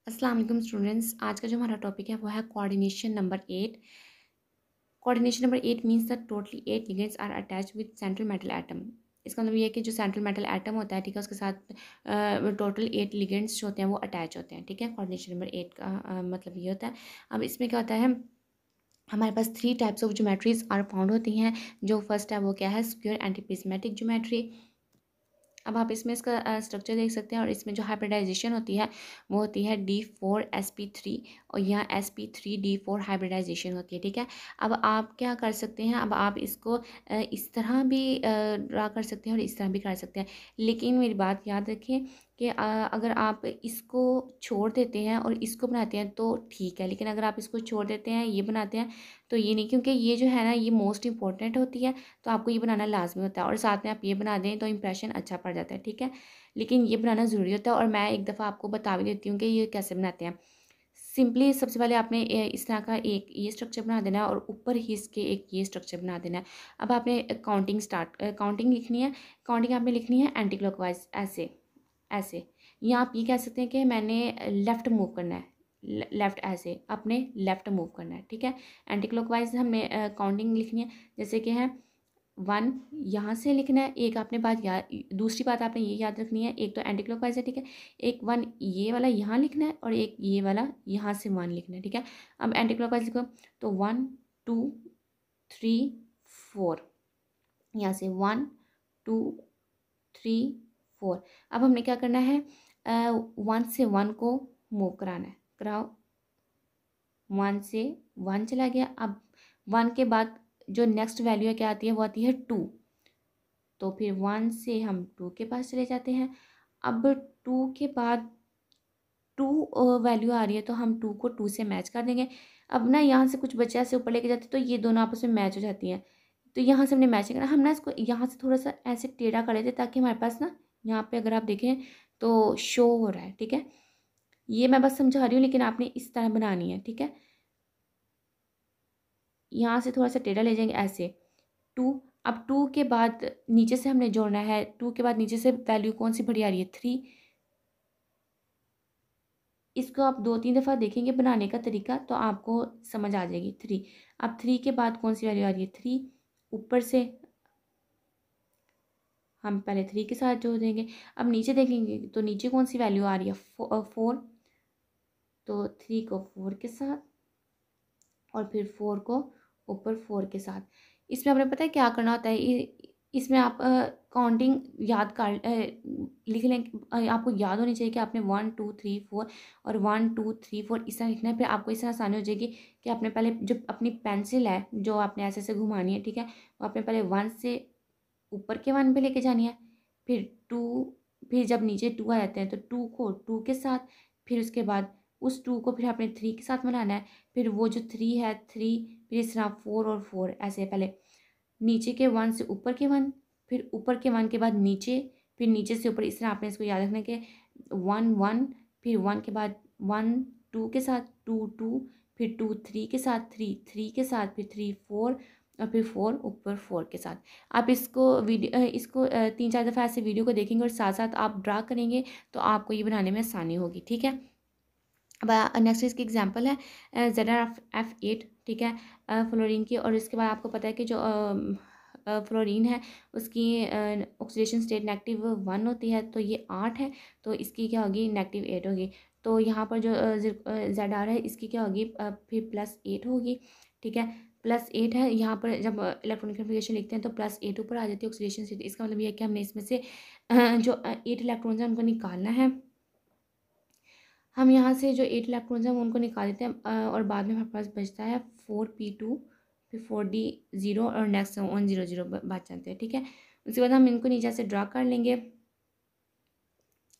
अस्सलाम वालेकुम स्टूडेंट्स। आज का जो हमारा टॉपिक है वो है coordination number 8। Coordination number 8 means that totally 8 ligands are attach with central metal atom. इसका मतलब ये है कि जो सेंट्रल मेटल एटम होता है, ठीक है, उसके साथ टोटल 8 लिगेंड्स जो होते हैं वो अटैच होते हैं। ठीक है, कोऑर्डिनेशन नंबर 8 का मतलब ये होता है। अब इसमें क्या होता है, हमारे पास 3 types of geometries are found होती हैं। जो फर्स्ट है वो क्या है, स्क्वायर एंटी प्रिज्मेटिक ज्योमेट्री। अब आप इसमें इसका स्ट्रक्चर देख सकते हैं, और इसमें जो हाइब्रिडाइजेशन होती है वो होती है D4sp3, और यहाँ sp3d4 हाइब्रिडाइजेशन होती है। ठीक है, अब आप क्या कर सकते हैं, अब आप इसको इस तरह भी ड्रा कर सकते हैं और इस तरह भी कर सकते हैं। लेकिन मेरी बात याद रखें कि अगर आप इसको छोड़ देते हैं और इसको बनाते हैं तो ठीक है, लेकिन अगर आप इसको छोड़ देते हैं, ये बनाते हैं, तो ये नहीं, क्योंकि ये जो है ना ये मोस्ट इंपॉर्टेंट होती है। तो आपको ये बनाना लाजमी होता है, और साथ में आप ये बना दें तो इंप्रेशन अच्छा पड़ जाता है। ठीक है, लेकिन ये बनाना ज़रूरी होता है, और मैं एक दफ़ा आपको बता भी देती हूँ कि ये कैसे बनाते हैं। सिंपली सबसे पहले आपने इस तरह का एक ये स्ट्रक्चर बना देना है, और ऊपर ही इसके एक ये स्ट्रक्चर बना देना है। अब आपने काउंटिंग लिखनी है। काउंटिंग आपने लिखनी है एंटी क्लॉकवाइज, ऐसे ऐसे। या आप ये कह सकते हैं कि मैंने लेफ़्ट मूव करना है, लेफ़्ट ऐसे अपने लेफ़्ट मूव करना है। ठीक है, एंटी क्लॉकवाइज हमने काउंटिंग लिखनी है। जैसे कि है 1 यहाँ से लिखना है। एक आपने बात याद, दूसरी बात आपने ये याद रखनी है, एक तो एंटी क्लॉकवाइज है, ठीक है, एक 1 ये वाला यहाँ लिखना है, और एक ये वाला यहाँ से 1 लिखना है। ठीक है, अब एंटी क्लॉकवाइज लिखो तो 1 2 3 4, यहाँ से 1 2 3 4। अब हमने क्या करना है, 1 से 1 को मूव कराना है, कराओ। 1 से 1 चला गया। अब 1 के बाद जो नेक्स्ट वैल्यू है क्या आती है, वो आती है 2। तो फिर 1 से हम 2 के पास चले जाते हैं। अब 2 के बाद 2 वैल्यू आ रही है, तो हम 2 को 2 से मैच कर देंगे। अब ना यहाँ से कुछ बच्चे ऐसे ऊपर लेके जाते हैं, तो ये दोनों आपस में मैच हो जाती हैं। तो यहाँ से हमने मैचिंग करना, हम ना इसको यहाँ से थोड़ा सा ऐसे टेढ़ा कर लेते हैं, ताकि हमारे पास ना यहाँ पे अगर आप देखें तो शो हो रहा है। ठीक है, ये मैं बस समझा रही हूँ, लेकिन आपने इस तरह बनानी है। ठीक है, यहाँ से थोड़ा सा टेढ़ा ले जाएंगे ऐसे 2। अब 2 के बाद नीचे से हमने जोड़ना है, 2 के बाद नीचे से वैल्यू कौन सी बड़ी आ रही है, 3। इसको आप 2-3 दफ़ा देखेंगे बनाने का तरीका, तो आपको समझ आ जाएगी। 3, अब 3 के बाद कौन सी वैल्यू आ रही है, 3। ऊपर से हम पहले 3 के साथ जोड़ देंगे। अब नीचे देखेंगे तो नीचे कौन सी वैल्यू आ रही है, 4। तो 3 को 4 के साथ, और फिर 4 को ऊपर 4 के साथ। इसमें आपने पता है क्या करना होता है, इसमें आप काउंटिंग याद कर लिख लें। आपको याद होनी चाहिए कि आपने 1 2 3 4 और 1 2 3 4 इस तरह लिखना है। फिर आपको इस तरह आसानी हो जाएगी कि आपने पहले जो अपनी पेंसिल है जो आपने ऐसे ऐसे घुमानी है, ठीक है, वो आपने पहले 1 से ऊपर के 1 पे लेके जानी है, फिर 2, फिर जब नीचे 2 आ जाते हैं तो 2 को 2 के साथ, फिर उसके बाद उस 2 को फिर आपने 3 के साथ मिलाना है। फिर वो जो 3 है 3, फिर इस तरह 4 और 4 ऐसे, पहले नीचे के 1 से ऊपर के 1, फिर ऊपर के 1 के बाद नीचे, फिर नीचे से ऊपर। इस तरह आपने इसको याद रखना है कि 1 1, फिर 1 के बाद 1 2 के साथ, 2 2, फिर 2 3 के साथ, 3 3 के साथ, फिर 3 4, और फिर 4 ऊपर 4 के साथ। आप इसको 3-4 दफ़ा ऐसे वीडियो को देखेंगे और साथ साथ आप ड्रा करेंगे, तो आपको ये बनाने में आसानी होगी। ठीक है, अब नेक्स्ट इसकी एग्जांपल है ZrF8। ठीक है, फ्लोरीन की, और इसके बाद आपको पता है कि जो फ्लोरीन है उसकी ऑक्सीडेशन स्टेट -1 होती है, तो ये 8 है, तो इसकी क्या होगी, -8 होगी। तो यहाँ पर जो ZR है इसकी क्या होगी, फिर +8 होगी। ठीक है, +8 है, यहाँ पर जब इलेक्ट्रॉनिक कन्फिगरेशन लिखते हैं तो +8 ऊपर आ जाती है ऑक्सीडेशन स्टेट। इसका मतलब ये है कि हमने इसमें से जो 8 इलेक्ट्रॉन्स हैं उनको निकालना है। हम यहाँ से जो 8 इलेक्ट्रॉन्स हैं वो उनको निकाल देते हैं, और बाद में हमारे पास बचता है 4p2, फिर 4d0, और नेक्स्ट 100 बच जाते हैं। ठीक है, उसके बाद हम इनको नीचे से ड्रा कर लेंगे।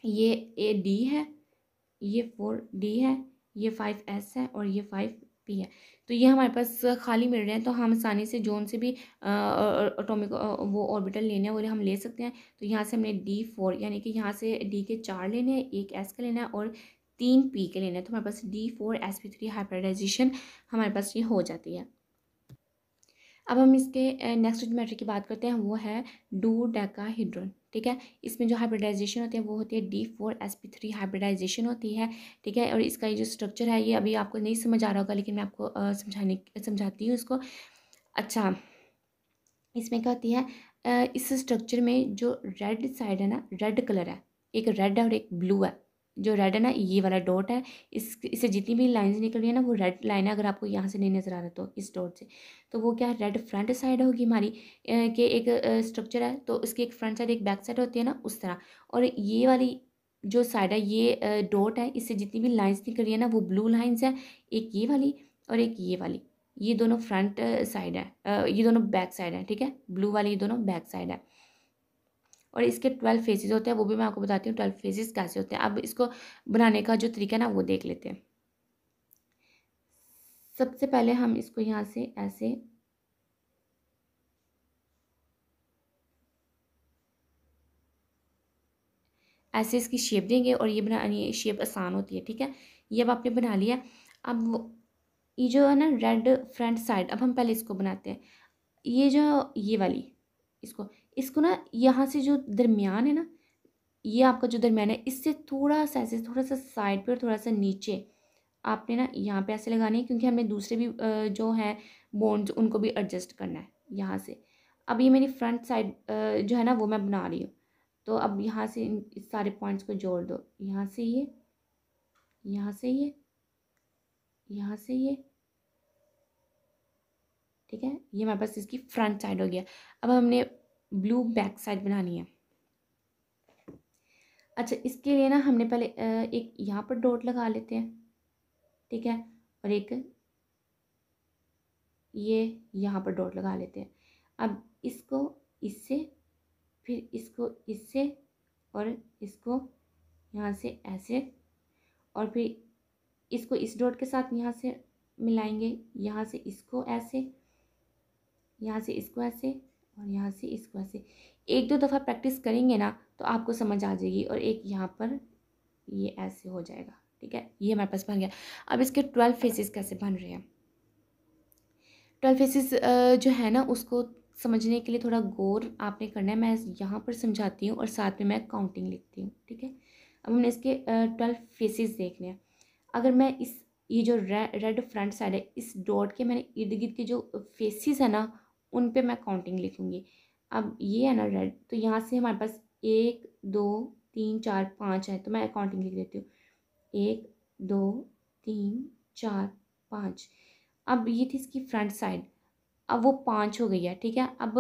ये AD है, ये 4D है, ये 5S है, और ये 5P है। तो ये हमारे पास खाली मिल रहे हैं, तो हम आसानी से जोन से भी एटॉमिक वो ऑर्बिटल लेने हैं वो हम ले सकते हैं। तो यहाँ से हमने D4, यानी कि यहाँ से D के 4 लेने हैं, एक S का लेना है और 3 P के लेने हैं। तो हमारे पास D4sp3 हाइब्रिडाइजेशन हमारे पास ये हो जाती है। अब हम इसके नेक्स्ट ज्योमेट्री की बात करते हैं, वो है डोडेकाहेड्रॉन। ठीक है। इसमें जो हाइब्रिडाइजेशन होती है वो होती है D4sp3 हाइब्रिडाइजेशन होती है, ठीक है। और इसका ये जो स्ट्रक्चर है ये अभी आपको नहीं समझ आ रहा होगा, लेकिन मैं आपको समझाती हूँ इसको। अच्छा, इसमें क्या होती है, इस स्ट्रक्चर में जो रेड साइड है ना, रेड कलर है, एक रेड है और एक ब्लू है। जो रेड है ना, ये वाला डॉट है, इससे जितनी भी लाइंस निकल रही है ना वो रेड लाइन है। अगर आपको यहाँ से नहीं नज़र आ रहा तो इस डॉट से, तो वो क्या है, रेड फ्रंट साइड होगी हमारी के एक स्ट्रक्चर है, तो इसकी एक फ्रंट साइड एक बैक साइड होती है ना, उस तरह। और ये वाली जो साइड है, ये डॉट है, इससे जितनी भी लाइन्स निकल रही है ना वो ब्लू लाइन्स है, एक ये वाली और एक ये वाली। ये दोनों फ्रंट साइड है, ये दोनों बैक साइड है, ठीक है। ब्लू वाली ये दोनों बैक साइड है। और इसके 12 फेसेस होते हैं, वो भी मैं आपको बताती हूँ 12 फेसेस कैसे होते हैं। अब इसको बनाने का जो तरीका है ना वो देख लेते हैं। सबसे पहले हम इसको यहाँ से ऐसे इसकी शेप देंगे, और ये बनानी शेप आसान होती है, ठीक है। ये अब आपने बना लिया। अब ये जो है ना रेड फ्रंट साइड, अब हम पहले इसको बनाते हैं। ये जो ये वाली, इसको इसको ना यहाँ से जो दरमियान है ना, ये आपका जो दरमियान है, इससे थोड़ा सा ऐसे, थोड़ा सा साइड पे और थोड़ा सा नीचे आपने ना यहाँ पे ऐसे लगानी है, क्योंकि हमें दूसरे भी जो है बोन्स उनको भी एडजस्ट करना है यहाँ से। अब ये मेरी फ्रंट साइड जो है ना वो मैं बना रही हूँ। तो अब यहाँ से इस सारे पॉइंट्स को जोड़ दो, यहाँ से ये, यहाँ से ये, यहाँ से ये, ठीक है। ये हमारे पास इसकी फ्रंट साइड हो गया। अब हमने ब्लू बैक साइड बनानी है। अच्छा, इसके लिए ना हमने पहले एक यहाँ पर डॉट लगा लेते हैं, ठीक है। और एक ये यहाँ पर डॉट लगा लेते हैं। अब इसको इससे, फिर इसको इससे, और इसको यहाँ से ऐसे, और फिर इसको इस डॉट के साथ यहाँ से मिलाएंगे, यहाँ से इसको ऐसे, यहाँ से इसको ऐसे, और यहाँ से इसको ऐसे। एक दो दफ़ा प्रैक्टिस करेंगे ना तो आपको समझ आ जाएगी। और एक यहाँ पर ये ऐसे हो जाएगा, ठीक है। ये हमारे पास बन गया। अब इसके 12 फेसेस कैसे बन रहे हैं। 12 फेसेस जो है ना उसको समझने के लिए थोड़ा गौर आपने करना है। मैं यहाँ पर समझाती हूँ और साथ में मैं काउंटिंग लिखती हूँ, ठीक है। अब हमने इसके 12 फेसेस देखने हैं। अगर मैं इस ये जो रेड फ्रंट साइड है, इस डॉट के मैंने इर्द गिर्द के जो फेसेस है ना उन पे मैं काउंटिंग लिखूँगी। अब ये है ना रेड, तो यहाँ से हमारे पास 1 2 3 4 5 है, तो मैं काउंटिंग लिख देती हूँ। 1 2 3 4 5। अब ये थी इसकी फ्रंट साइड, अब वो 5 हो गई है, ठीक है। अब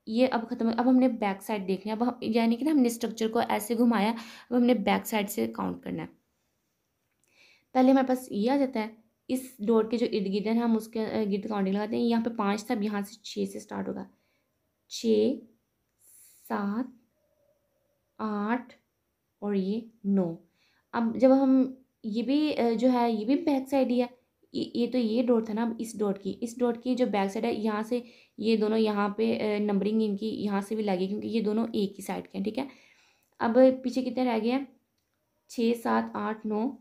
ये अब ख़त्म। अब हमने बैक साइड देखनी है। अब यानी कि ना हमने स्ट्रक्चर को ऐसे घुमाया, अब हमने बैक साइड से काउंट करना है। पहले हमारे पास ये आ जाता है, इस डॉट के जो इर्द गिर्द है हम उसके गिर्द काउंटिंग लगाते हैं। यहाँ पे 5 था, अब यहाँ से 6 से स्टार्ट होगा। 6 7 8 और ये 9। अब जब हम ये भी जो है ये भी बैक साइड ही है। ये तो ये डॉट था ना, अब इस डॉट की जो बैक साइड है, यहाँ से ये दोनों यहाँ पे नंबरिंग इनकी यहाँ से भी लगी, क्योंकि ये दोनों एक ही साइड के हैं, ठीक है। अब पीछे कितने रह गए हैं, 6 7 8 9,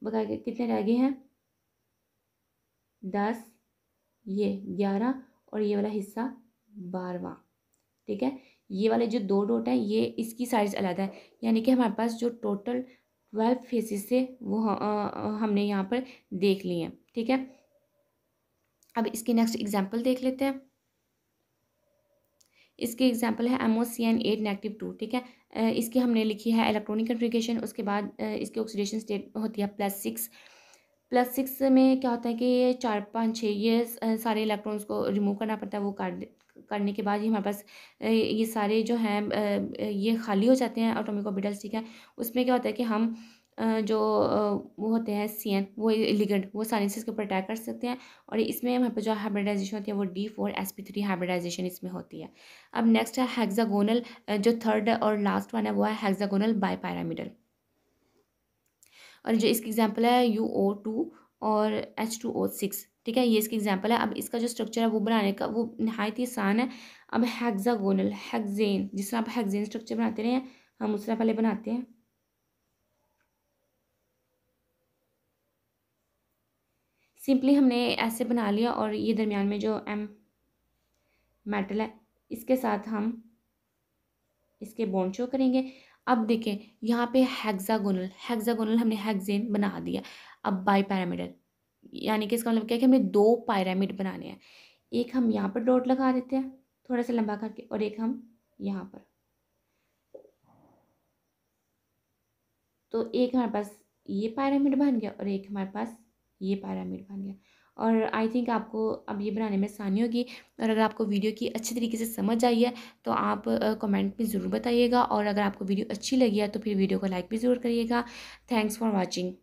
बता के कितने रह गए हैं, 10, ये 11, और ये वाला हिस्सा 12वां, ठीक है। ये वाले जो दो डॉट हैं ये इसकी साइज अलग है, यानी कि हमारे पास जो टोटल 12 फेसेस से वो हमने यहाँ पर देख लिए हैं, ठीक है। अब इसकी नेक्स्ट एग्जांपल देख लेते हैं। इसकी एग्जांपल है MOCN8-2, ठीक है। इसकी हमने लिखी है इलेक्ट्रॉनिक कन्फिग्रेशन। उसके बाद इसकी ऑक्सीडेशन स्टेट होती है +6। +6 में क्या होता है कि ये 4 5 6 ये सारे इलेक्ट्रॉन्स को रिमूव करना पड़ता है। वो करने के बाद ही हमारे पास ये सारे जो हैं ये खाली हो जाते हैं एटॉमिक ऑर्बिटल्स, ठीक है। उसमें क्या होता है कि हम जो वो होते हैं CN, वो लिगेंड, वो साइंसेस के ऊपर अटैक कर सकते हैं। और इसमें हमारे पास जो हाइब्रिडाइजेशन होती है वो D4sp3 हाइब्रिडाइजेशन इसमें होती है। अब नेक्स्ट है हेक्सागोनल, जो थर्ड और लास्ट वन है वो है हेक्सागोनल बाईपैरामिडल। और जो इसकी एग्जांपल है UO2 और H2O6, ठीक है। ये इसकी एग्जांपल है। अब इसका जो स्ट्रक्चर है वो बनाने का वो नहायत ही आसान है। अब हेक्सागोनल, हेक्सेन, जिस तरह आप हेक्सेन स्ट्रक्चर बनाते रहे हैं हम उस तरह पहले बनाते हैं। सिंपली हमने ऐसे बना लिया, और ये दरमियान में जो M मेटल है इसके साथ हम इसके बॉन्ड शो करेंगे। अब देखें यहाँ पे हेक्सागोनल हमने हेक्सेन बना दिया। अब बाई पैरामिडल, यानी कि इसका मतलब क्या है कि हमें 2 पिरामिड बनाने हैं। एक हम यहाँ पर डॉट लगा देते हैं थोड़ा सा लंबा करके, और एक हम यहाँ पर। तो एक हमारे पास ये पिरामिड बन गया और एक हमारे पास ये पिरामिड बन गया। और आई थिंक आपको अब ये बनाने में आसानी होगी। और अगर आपको वीडियो की अच्छी तरीके से समझ आई है तो आप कमेंट में ज़रूर बताइएगा, और अगर आपको वीडियो अच्छी लगी है तो फिर वीडियो को लाइक भी ज़रूर करिएगा। Thanks for watching.